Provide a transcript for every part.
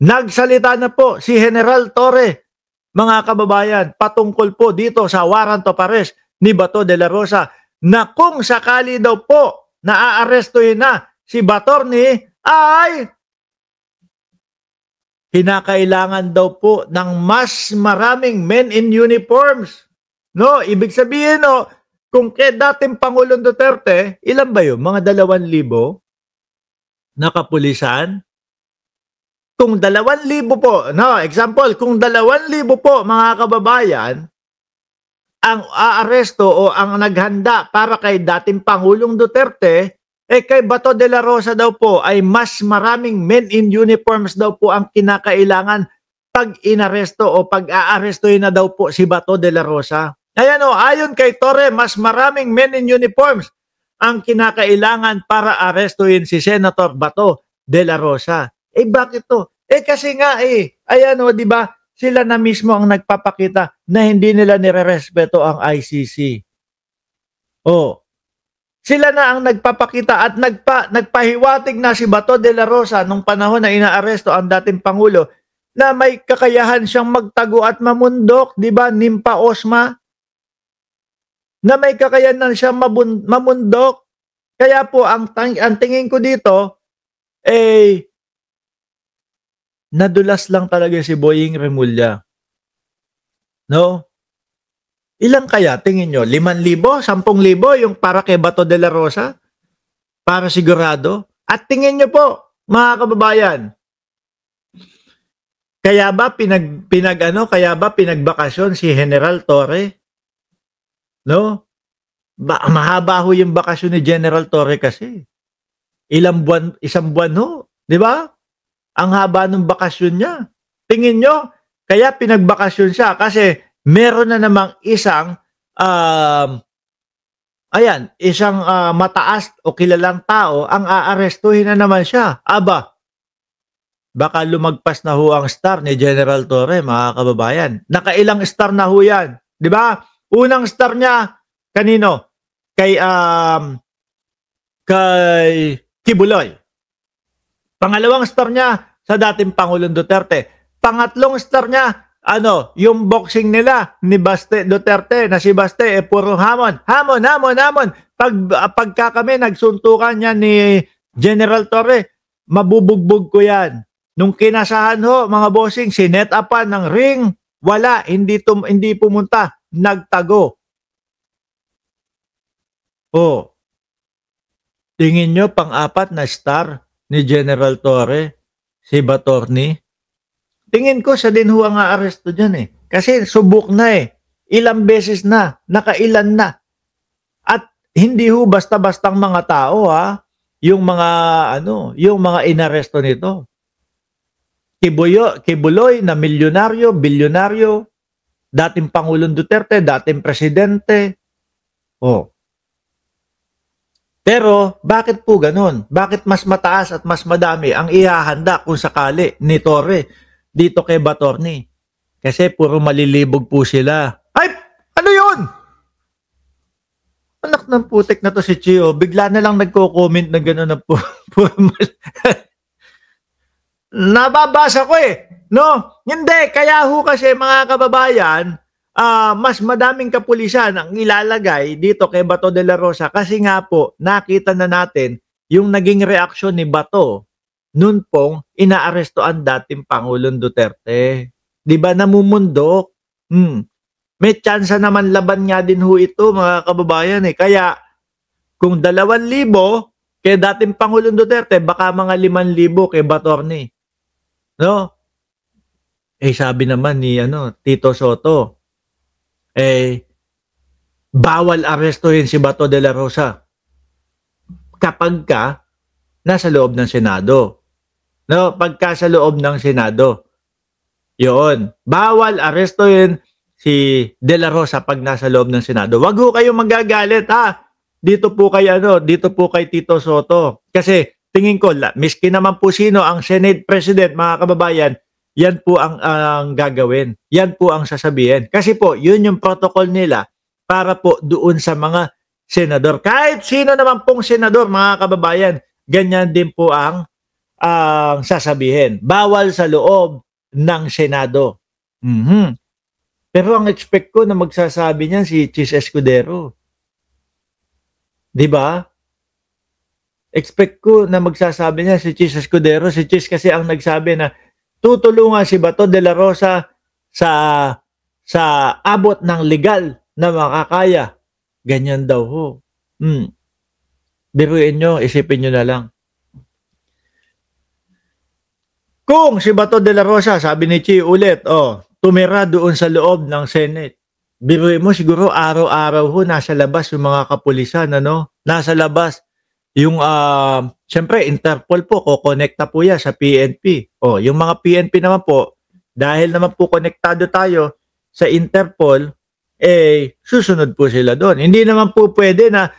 Nagsalita na po si General Torre, mga kababayan, patungkol po dito sa warrant of arrest ni Bato de la Rosa na kung sakali daw po na aarestuhin na si Batorni ay kinakailangan daw po ng mas maraming men in uniforms. No, ibig sabihin no, kung kay dating Pangulong Duterte, ilan ba yun? Mga 2,000 na kapulisan? Kung 2,000 po, no, example, kung 2,000 po mga kababayan, ang aaresto o ang naghanda para kay dating Pangulong Duterte, kay Bato de la Rosa daw po ay mas maraming men in uniforms daw po ang kinakailangan pag inaresto o pag aarestohin na daw po si Bato de la Rosa. Ayan o, ayon kay Torre, mas maraming men in uniforms ang kinakailangan para arestuhin si Senator Bato de la Rosa. Bakit to? Kasi nga ayan o, di ba? Sila na mismo ang nagpapakita na hindi nila nirerespeto ang ICC. Sila na ang nagpapakita at nagpahiwatig na si Bato de la Rosa nung panahon na inaaresto ang dating Pangulo na may kakayahan siyang magtago at mamundok, di ba? Nimpa Osma. Na may kakayahan siyang mamundok. Kaya po, ang tingin ko dito, nadulas lang talaga si Boying Remulla. No? Ilang kaya? Tingin nyo? 5,000? 10,000 yung para kay Bato de la Rosa? Para sigurado? At tingin nyo po, mga kababayan, kaya ba pinagbakasyon si General Torre? No? Mahaba ho yung bakasyon ni General Torre kasi. Isang buwan ho. Di ba? Ang haba ng bakasyon niya. Tingin nyo, kaya pinagbakasyon siya kasi meron na namang isang mataas o kilalang tao ang aarestuhin na naman siya. Aba, baka lumagpas na ho ang star ni General Torre, mga kababayan. Nakailang star na ho yan. Di ba? Unang star niya, kanino? Kay Kibuloy. Pangalawang star niya sa dating Pangulong Duterte. Pangatlong star niya, yung boxing nila ni Baste Duterte na si Baste puro hamon. Pagka kami nagsuntukan niya ni General Torre, mabubugbog ko yan. Nung kinasahan ho, mga bossing, sinet upan ng ring, wala, hindi pumunta, nagtago. Tingin nyo pang-apat na star ni General Torre, si Batorni? Tingin ko siya din ho ang aaresto dyan Kasi subok na Ilang beses na, nakailan na. At hindi ho basta-bastang mga tao yung mga inaresto nito. Kibuloy na milyonaryo, bilyonaryo, dating Pangulong Duterte, dating presidente. Pero bakit po ganun? Bakit mas mataas at mas madami ang ihahanda kung sakali ni Torre dito kay Batorni? Kasi puro malilibog po sila. Ay! Ano yun? Anak ng putik na to si Chio. Bigla na lang nagko-comment na gano'n na nababasa ko No? Hindi. Kaya ho kasi mga kababayan, mas madaming kapulisan ang ilalagay dito kay Bato de la Rosa kasi nga po nakita na natin yung naging reaksyon ni Bato noon pong inaaresto ang dating Pangulong Duterte. Di ba namumundok? May tsansa naman laban nga din ho ito mga kababayan Kaya kung 2,000 kay dating Pangulong Duterte, baka mga 5,000 kay Batorni. No? Sabi naman ni Tito Soto, bawal arestuhin si Bato de la Rosa kapag nasa loob ng Senado. No, pagka sa loob ng Senado. Yun. Bawal arestuhin si de la Rosa pag nasa loob ng Senado. Wag ho kayong magagalit Dito po kay Tito Soto. Kasi tingin ko, miski naman po sino ang Senate President, mga kababayan, yan po ang gagawin. Yan po ang sasabihin. Kasi po, yun yung protocol nila para po doon sa mga senador. Kahit sino naman pong senador, mga kababayan, ganyan din po ang ang sasabihin. Bawal sa loob ng Senado. Mhm. Pero ang expect ko na magsasabi niyan si Chis Escudero. 'Di ba? Expect ko na magsasabi niya si Chis Escudero. Si Chis kasi ang nagsabi na tutulungan si Bato de la Rosa sa abot ng legal na makakaya. Ganyan daw ho. Biruin nyo, isipin nyo na lang. Kung si Bato de la Rosa, sabi ni Chi ulit, tumira doon sa loob ng Senate. Biruin mo, siguro araw-araw ho, nasa labas yung mga kapulisan, ano? Nasa labas. Yung, siyempre, Interpol po, kukonekta po yan sa PNP. Yung mga PNP naman po, dahil naman po konektado tayo sa Interpol, susunod po sila doon. Hindi naman po pwede na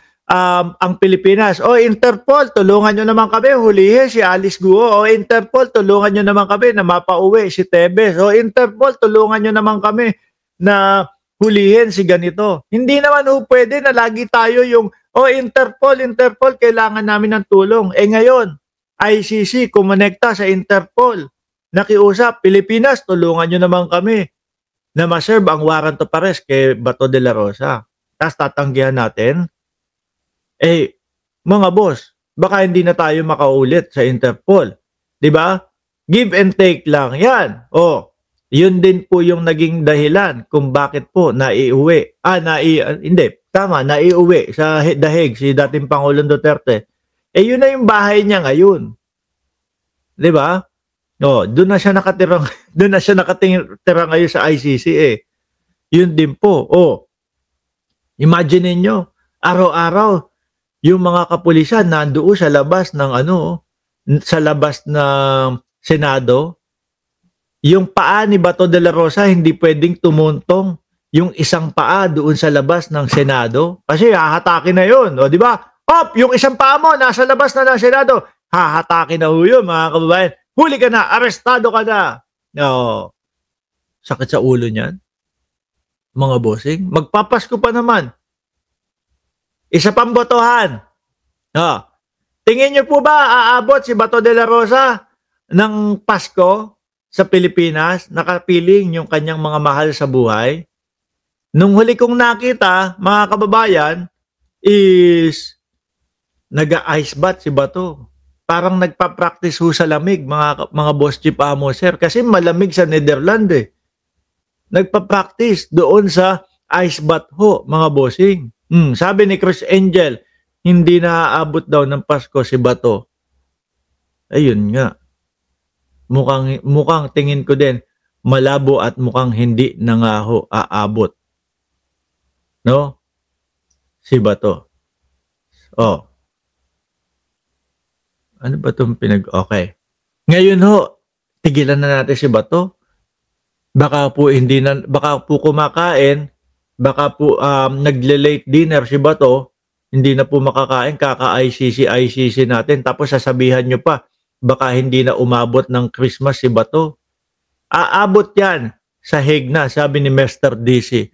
ang Pilipinas, Interpol, tulungan nyo naman kami, hulihin si Alice Guo. Interpol, tulungan nyo naman kami na mapauwi si Tebes. Interpol, tulungan nyo naman kami na hulihin si ganito. Hindi naman pwede na lagi tayo yung, Interpol, kailangan namin ng tulong. Ngayon, ICC, kumonekta sa Interpol. Nakiusap, Pilipinas, tulungan nyo naman kami na ma-serve ang warrant of arrest kay Bato de la Rosa. Tapos tatanggihan natin. Mga boss, baka hindi na tayo makaulit sa Interpol. 'Di ba? Give and take lang 'yan. Yun din po yung naging dahilan kung bakit po naiuwi. Naiuwi sa Dahig si dating Pangulong Duterte. Yun na yung bahay niya ngayon. 'Di ba? Doon na siya nakatira, ngayon sa ICC Yun din po. Imagine niyo, araw-araw yung mga kapulisan nandoon sa labas ng Senado. Yung paa ni Bato de la Rosa hindi pwedeng tumuntong yung isang paa doon sa labas ng Senado kasi hahatakin na yun, di ba? Yung isang paa mo nasa labas na ng Senado, hahatakin na yun, mga kababayan. Huli ka na, arestado ka na. Sakit sa ulo niyan. Mga bossing, magpapasko pa naman. Isa pang botohan. Tingin niyo po ba aabot si Bato de la Rosa ng Pasko sa Pilipinas? Nakapiling yung kanyang mga mahal sa buhay? Nung huli kong nakita, mga kababayan, is nag-ice bath si Bato. Parang nagpa-practice ho sa lamig, mga boss chief amo sir. Kasi malamig sa Netherlands Nagpa-practice doon sa ice bath ho, mga bossing. Sabi ni Chris Angel, hindi naaabot daw ng Pasko si Bato. Ayun nga. Mukhang tingin ko din, malabo at mukhang hindi na nga ho aabot. No? Si Bato. Ano ba itong okay. Ngayon ho, tigilan na natin si Bato. Baka po kumakain, baka po nagle-late dinner si Bato, hindi na po makakain, kaka-ICC natin, tapos sasabihan nyo pa, baka hindi na umabot ng Christmas si Bato. Aabot yan sa Hague na, sabi ni Mr. DC.